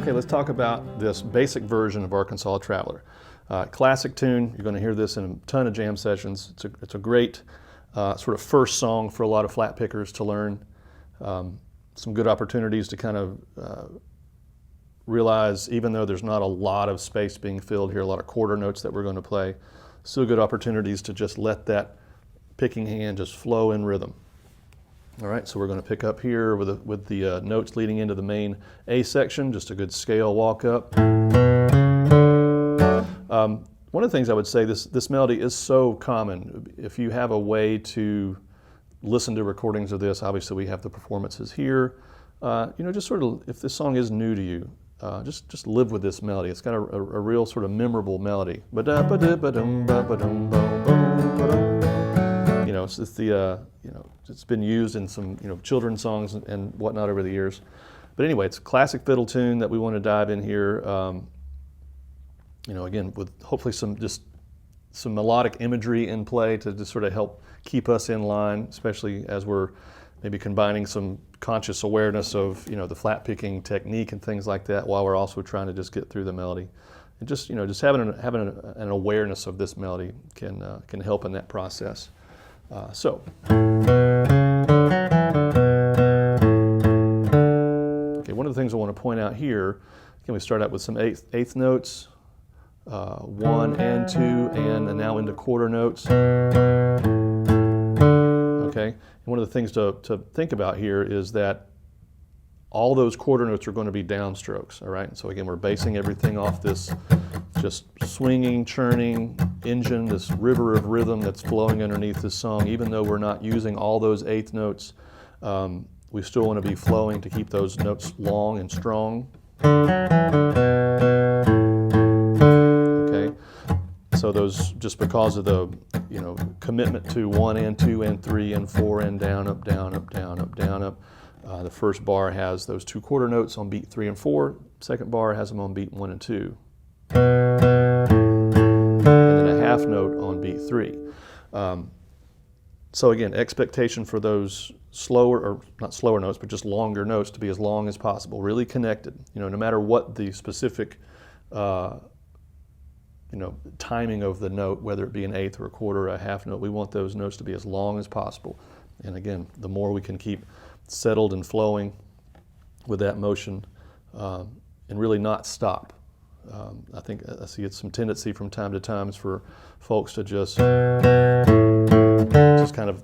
Okay, let's talk about this basic version of Arkansas Traveler. Classic tune, you're going to hear this in a ton of jam sessions. It's a great sort of first song for a lot of flat pickers to learn. Some good opportunities to kind of realize, even though there's not a lot of space being filled here, a lot of quarter notes that we're going to play, still good opportunities to just let that picking hand just flow in rhythm. All right, so we're going to pick up here with the notes leading into the main A section, just a good scale walk up. One of the things I would say, this melody is so common. If you have a way to listen to recordings of this, obviously we have the performances here. Just sort of, if this song is new to you, just live with this melody. It's got a real sort of memorable melody. It's been used in some children's songs and whatnot over the years. But anyway, it's a classic fiddle tune that we want to dive in here. Again, with hopefully some melodic imagery in play to just sort of help keep us in line, especially as we're maybe combining some conscious awareness of the flat picking technique and things like that, while we're also trying to just get through the melody. And just having an awareness of this melody can help in that process. Okay, one of the things I want to point out here, again, we start out with some eighth notes, 1 and 2, and now into quarter notes. Okay, and one of the things to think about here is that all those quarter notes are going to be downstrokes. All right, so again, we're basing everything off this just swinging, churning engine, this river of rhythm that's flowing underneath this song. Even though we're not using all those eighth notes, we still want to be flowing to keep those notes long and strong. Okay, so those, just because of the commitment to 1 and 2 and 3 and 4 and down, up, down, up, down, up, down, up. The first bar has those 2 quarter notes on beat 3 and 4. Second bar has them on beat 1 and 2. And then a half note on beat 3. So again, expectation for those slower, or not slower notes, but just longer notes to be as long as possible, really connected. No matter what the specific timing of the note, whether it be an eighth or a quarter or a half note, we want those notes to be as long as possible. And again, the more we can keep settled and flowing with that motion, and really not stop. I think I see it's some tendency from time to time for folks to just kind of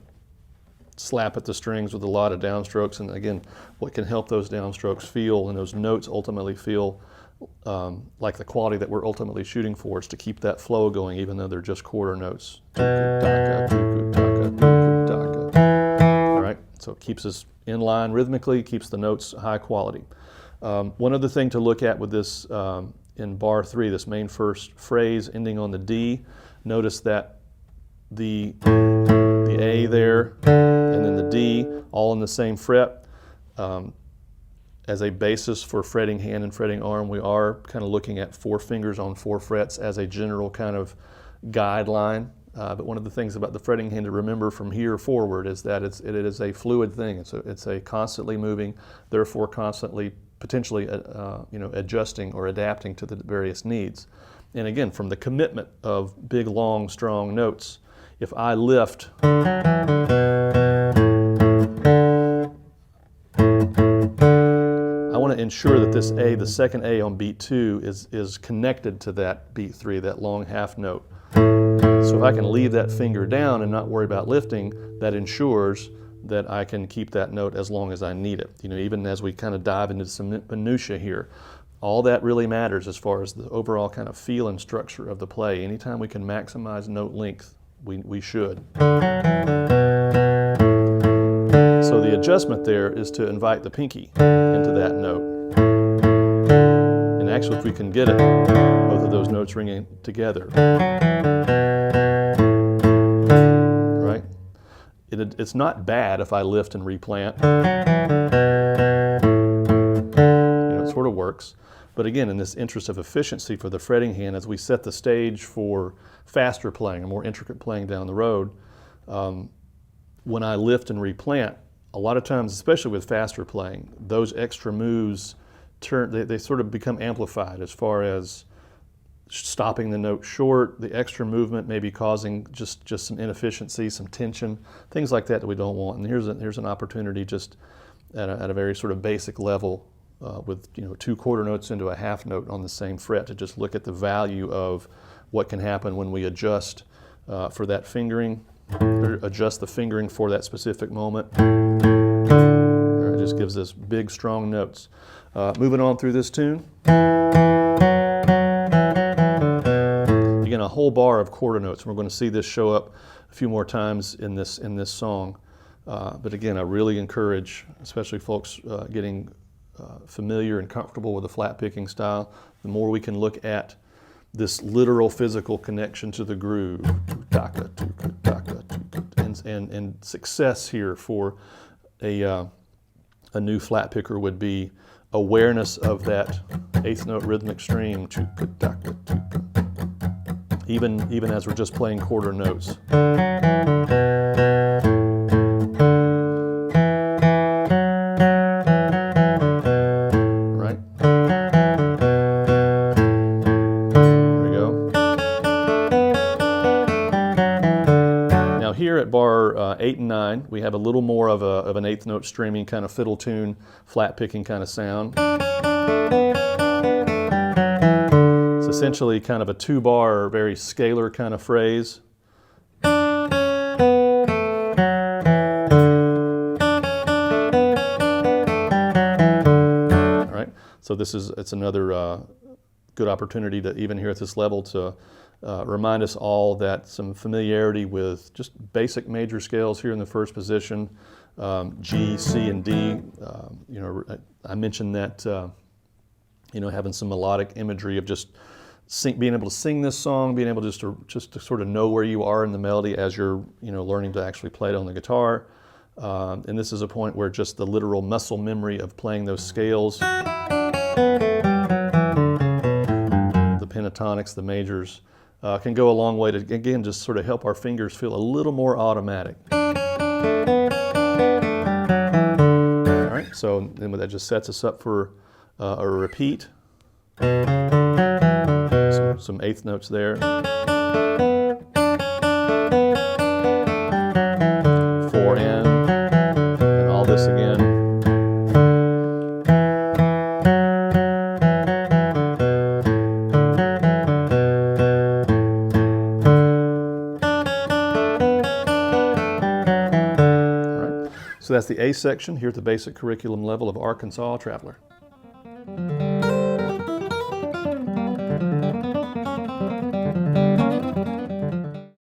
slap at the strings with a lot of downstrokes. And again, what can help those downstrokes feel and those notes ultimately feel like the quality that we're ultimately shooting for is to keep that flow going, even though they're just quarter notes. All right, so it keeps us in line rhythmically, keeps the notes high quality. One other thing to look at with this in bar 3, this main first phrase ending on the D, notice that the A there and then the D all in the same fret. As a basis for fretting hand and fretting arm, we are kind of looking at 4 fingers on 4 frets as a general kind of guideline. But one of the things about the fretting hand to remember from here forward is that it is a fluid thing. It's a constantly moving, therefore constantly potentially adjusting or adapting to the various needs. And again, from the commitment of big, long, strong notes, if I lift, I want to ensure that this A, the second A on beat 2, is connected to that beat 3, that long half note. So if I can leave that finger down and not worry about lifting, that ensures that I can keep that note as long as I need it. Even as we kind of dive into some minutia here, all that really matters as far as the overall kind of feel and structure of the play. Anytime we can maximize note length, we should. So the adjustment there is to invite the pinky into that note. And actually, if we can get it, both of those notes ringing together. Right? It's not bad if I lift and replant. It sort of works. But again, in this interest of efficiency for the fretting hand, as we set the stage for faster playing, or more intricate playing down the road, when I lift and replant, a lot of times, especially with faster playing, those extra moves they sort of become amplified as far as stopping the note short. The extra movement may be causing just some inefficiency, some tension, things like that we don't want. And here's an opportunity just at a very sort of basic level with, you know, 2 quarter notes into a half note on the same fret to just look at the value of what can happen when we adjust for that fingering, or adjust the fingering for that specific moment. It just gives us big, strong notes. Moving on through this tune. Again, a whole bar of quarter notes. We're going to see this show up a few more times in this song. But again, I really encourage, especially folks getting familiar and comfortable with the flat picking style, the more we can look at this literal physical connection to the groove, and success here for a new flat picker would be awareness of that 8th note rhythmic stream, even as we're just playing quarter notes. Right? There we go. Now here at bar 8 and 9, we have a little more of an 8th note streaming kind of fiddle tune, flat picking kind of sound. It's essentially kind of a 2-bar, very scalar kind of phrase. All right, so it's another good opportunity to, even here at this level, to remind us all that some familiarity with just basic major scales here in the first position, G, C, and D. You know, I mentioned that you know, having some melodic imagery of just being able to sing this song, being able just to sort of know where you are in the melody as you're, you know, learning to actually play it on the guitar. And this is a point where just the literal muscle memory of playing those scales, the pentatonics, the majors, can go a long way to, again, just sort of help our fingers feel a little more automatic. All right, so then that just sets us up for a repeat. Some 8th notes there. 4 in, and all this again. All right, so that's the A section here at the basic curriculum level of Arkansas Traveler.